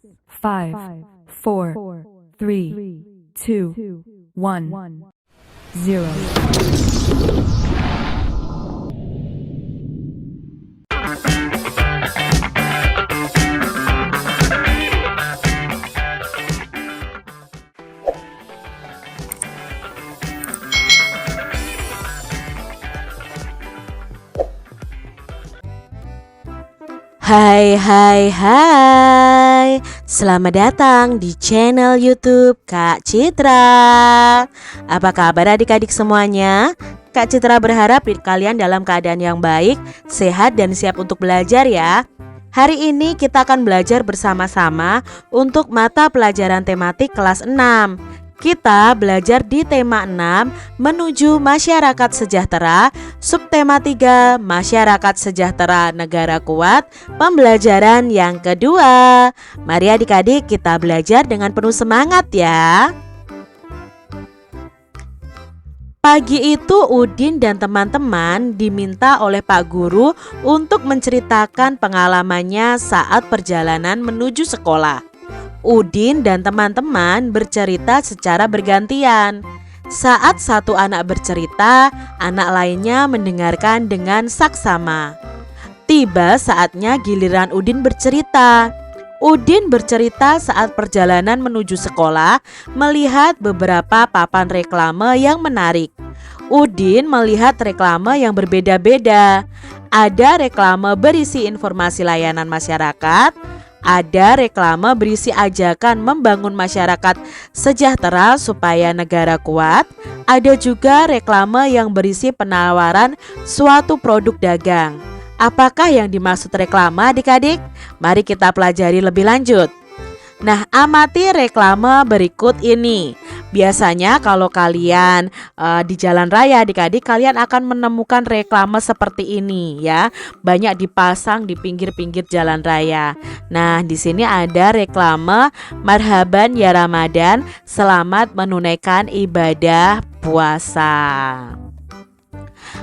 5, 4, 3, 2, 1, 0. Hai, selamat datang di channel YouTube Kak Citra. Apa kabar adik-adik semuanya? Kak Citra berharap kalian dalam keadaan yang baik, sehat dan siap untuk belajar ya. Hari ini kita akan belajar bersama-sama untuk mata pelajaran tematik kelas 6. Kita belajar di tema 6 menuju masyarakat sejahtera, subtema 3 masyarakat sejahtera negara kuat, pembelajaran yang kedua. Mari adik-adik kita belajar dengan penuh semangat ya. Pagi itu Udin dan teman-teman diminta oleh Pak Guru untuk menceritakan pengalamannya saat perjalanan menuju sekolah. Udin dan teman-teman bercerita secara bergantian. Saat satu anak bercerita, anak lainnya mendengarkan dengan saksama. Tiba saatnya giliran Udin bercerita. Udin bercerita saat perjalanan menuju sekolah, melihat beberapa papan reklame yang menarik. Udin melihat reklame yang berbeda-beda. Ada reklame berisi informasi layanan masyarakat, ada reklame berisi ajakan membangun masyarakat sejahtera supaya negara kuat. Ada juga reklame yang berisi penawaran suatu produk dagang. Apakah yang dimaksud reklame adik-adik? Mari kita pelajari lebih lanjut. Nah, amati reklame berikut ini. Biasanya kalau kalian di jalan raya adik-adik, kalian akan menemukan reklame seperti ini ya. Banyak dipasang di pinggir-pinggir jalan raya. Nah, di sini ada reklame marhaban ya Ramadan, selamat menunaikan ibadah puasa.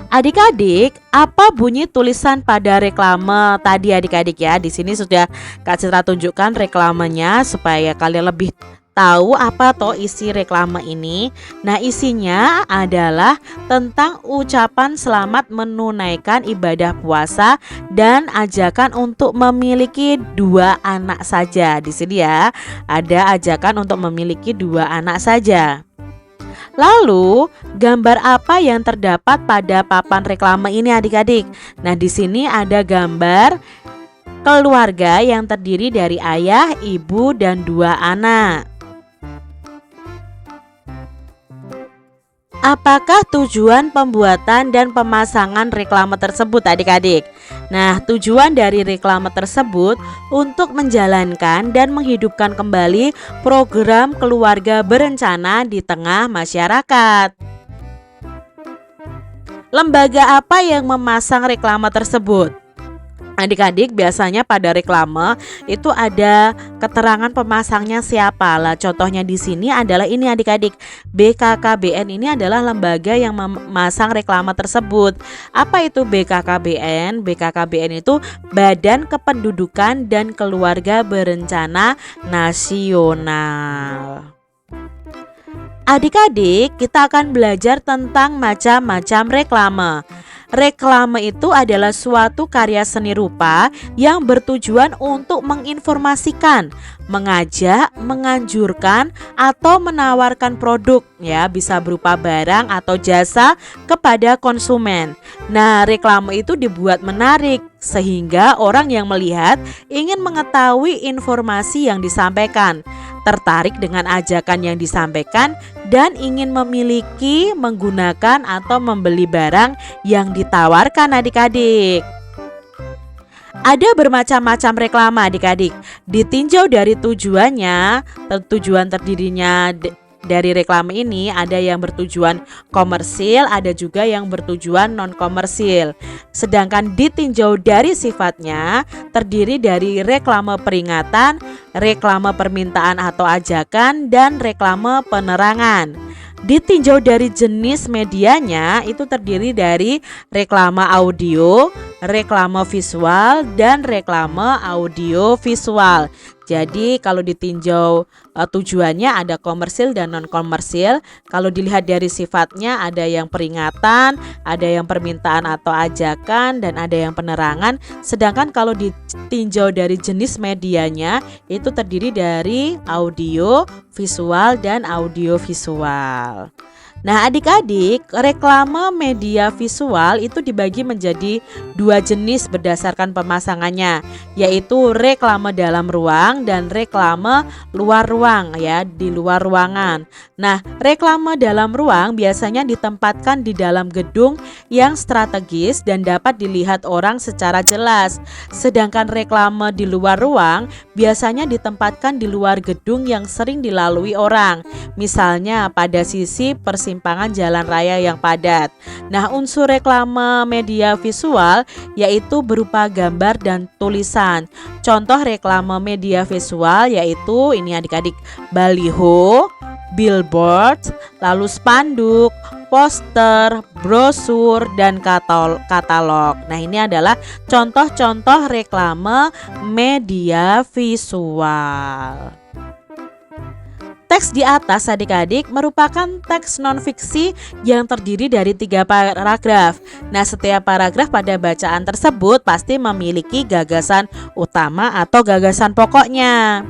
Adik-adik, apa bunyi tulisan pada reklame tadi adik-adik ya? Di sini sudah Kak Citra tunjukkan reklamenya supaya kalian lebih tahu apa toh isi reklame ini. Nah, isinya adalah tentang ucapan selamat menunaikan ibadah puasa dan ajakan untuk memiliki 2 anak saja. Di sini ya, ada ajakan untuk memiliki 2 anak saja. Lalu, gambar apa yang terdapat pada papan reklame ini adik-adik? Nah, di sini ada gambar keluarga yang terdiri dari ayah, ibu, dan 2 anak. Apakah tujuan pembuatan dan pemasangan reklame tersebut adik-adik? Nah, tujuan dari reklame tersebut untuk menjalankan dan menghidupkan kembali program keluarga berencana di tengah masyarakat. Lembaga apa yang memasang reklame tersebut? Adik-adik, biasanya pada reklame itu ada keterangan pemasangnya siapa. Lah, contohnya di sini adalah ini adik-adik. BKKBN ini adalah lembaga yang memasang reklame tersebut. Apa itu BKKBN? BKKBN itu Badan Kependudukan dan Keluarga Berencana Nasional. Adik-adik, kita akan belajar tentang macam-macam reklame. Reklame itu adalah suatu karya seni rupa yang bertujuan untuk menginformasikan, mengajak, menganjurkan, atau menawarkan produk ya, bisa berupa barang atau jasa kepada konsumen. Nah, reklame itu dibuat menarik sehingga orang yang melihat ingin mengetahui informasi yang disampaikan, tertarik dengan ajakan yang disampaikan, dan ingin memiliki, menggunakan, atau membeli barang yang ditawarkan adik-adik. Ada bermacam-macam reklame adik-adik. Ditinjau dari tujuannya, tujuan terdirinya dari reklame ini ada yang bertujuan komersil, ada juga yang bertujuan non-komersil. Sedangkan ditinjau dari sifatnya terdiri dari reklame peringatan, reklame permintaan atau ajakan, dan reklame penerangan. Ditinjau dari jenis medianya itu terdiri dari reklame audio, reklame visual dan reklame audio visual. Jadi kalau ditinjau tujuannya ada komersil dan non komersil. Kalau dilihat dari sifatnya ada yang peringatan, ada yang permintaan atau ajakan, dan ada yang penerangan. Sedangkan kalau ditinjau dari jenis medianya itu terdiri dari audio, visual, dan audio visual. Nah, adik-adik, reklame media visual itu dibagi menjadi dua jenis berdasarkan pemasangannya, yaitu reklame dalam ruang dan reklame luar ruang, ya, di luar ruangan. Nah, reklame dalam ruang biasanya ditempatkan di dalam gedung yang strategis dan dapat dilihat orang secara jelas. Sedangkan reklame di luar ruang biasanya ditempatkan di luar gedung yang sering dilalui orang, misalnya pada sisi persimpangan jalan raya yang padat. Nah, unsur reklame media visual yaitu berupa gambar dan tulisan. Contoh reklame media visual yaitu ini adik-adik, baliho, billboard, lalu spanduk, poster, brosur, dan katalog. Nah, ini adalah contoh-contoh reklame media visual. Teks di atas adik-adik merupakan teks non-fiksi yang terdiri dari 3 paragraf. Nah, setiap paragraf pada bacaan tersebut pasti memiliki gagasan utama atau gagasan pokoknya.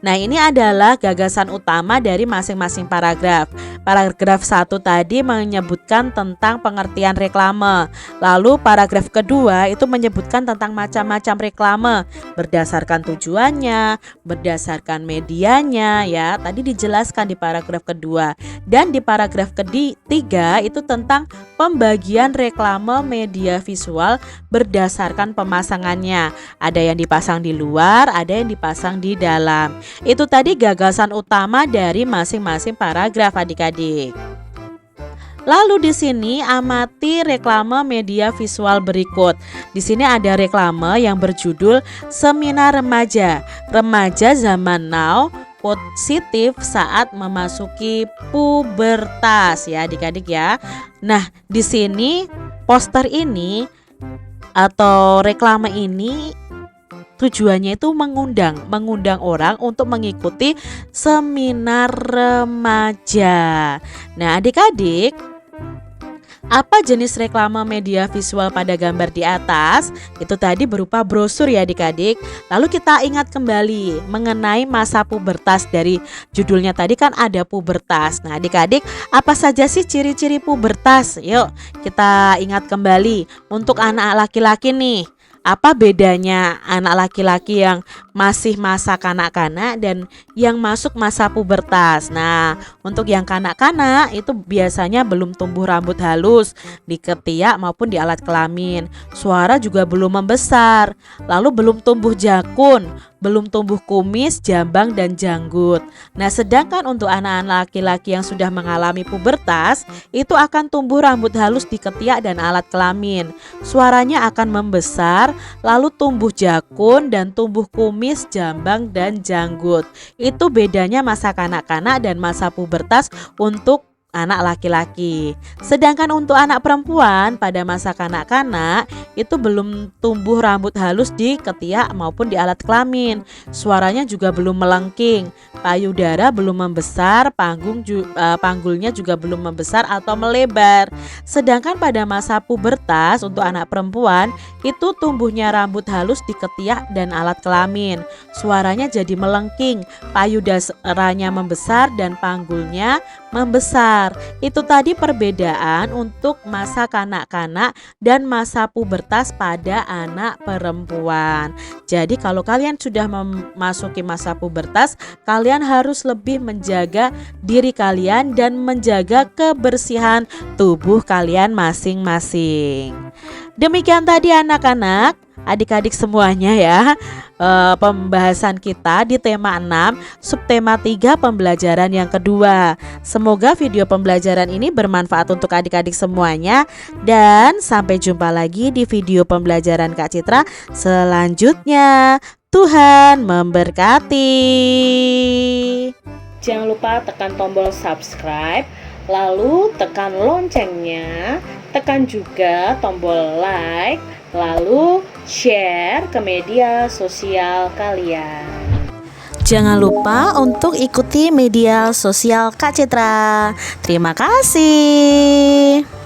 Nah, ini adalah gagasan utama dari masing-masing paragraf. Paragraf 1 tadi menyebutkan tentang pengertian reklame. Lalu paragraf kedua itu menyebutkan tentang macam-macam reklame berdasarkan tujuannya, berdasarkan medianya, ya. Tadi dijelaskan di paragraf kedua. Dan di paragraf ketiga itu tentang pembagian reklame media visual berdasarkan pemasangannya. Ada yang dipasang di luar, ada yang dipasang di dalam. Itu tadi gagasan utama dari masing-masing paragraf adik-adik. Lalu di sini amati reklame media visual berikut. Di sini ada reklame yang berjudul Seminar Remaja. Remaja zaman now positif saat memasuki pubertas, ya adik-adik ya. Nah, di sini poster ini atau reklame ini tujuannya itu mengundang orang untuk mengikuti seminar remaja. Nah, adik-adik, apa jenis reklame media visual pada gambar di atas? Itu tadi berupa brosur ya adik-adik. Lalu kita ingat kembali mengenai masa pubertas, dari judulnya tadi kan ada pubertas. Nah, adik-adik, apa saja sih ciri-ciri pubertas? Yuk kita ingat kembali. Untuk anak laki-laki nih, apa bedanya anak laki-laki yang masih masa kanak-kanak dan yang masuk masa pubertas? Nah, untuk yang kanak-kanak itu biasanya belum tumbuh rambut halus di ketiak maupun di alat kelamin. Suara juga belum membesar. Lalu belum tumbuh jakun, belum tumbuh kumis, jambang, dan janggut. Nah, sedangkan untuk anak-anak laki-laki yang sudah mengalami pubertas, itu akan tumbuh rambut halus di ketiak dan alat kelamin. Suaranya akan membesar, lalu tumbuh jakun dan tumbuh kumis, jambang, dan janggut. Itu bedanya masa kanak-kanak dan masa pubertas untuk anak laki-laki. Sedangkan untuk anak perempuan pada masa kanak-kanak itu belum tumbuh rambut halus di ketiak maupun di alat kelamin. Suaranya juga belum melengking, payudara belum membesar, panggulnya juga belum membesar atau melebar. Sedangkan pada masa pubertas untuk anak perempuan itu tumbuhnya rambut halus di ketiak dan alat kelamin. Suaranya jadi melengking, payudaranya membesar dan panggulnya membesar. Itu tadi perbedaan untuk masa kanak-kanak dan masa pubertas pada anak perempuan. Jadi kalau kalian sudah memasuki masa pubertas, kalian harus lebih menjaga diri kalian dan menjaga kebersihan tubuh kalian masing-masing. Demikian tadi anak-anak, adik-adik semuanya ya, pembahasan kita di tema 6, subtema 3 pembelajaran yang kedua. Semoga video pembelajaran ini bermanfaat untuk adik-adik semuanya, dan sampai jumpa lagi di video pembelajaran Kak Citra selanjutnya. Tuhan memberkati. Jangan lupa tekan tombol subscribe, lalu tekan loncengnya tekan juga tombol like, lalu share ke media sosial kalian. Jangan lupa untuk ikuti media sosial Kak Citra. Terima kasih.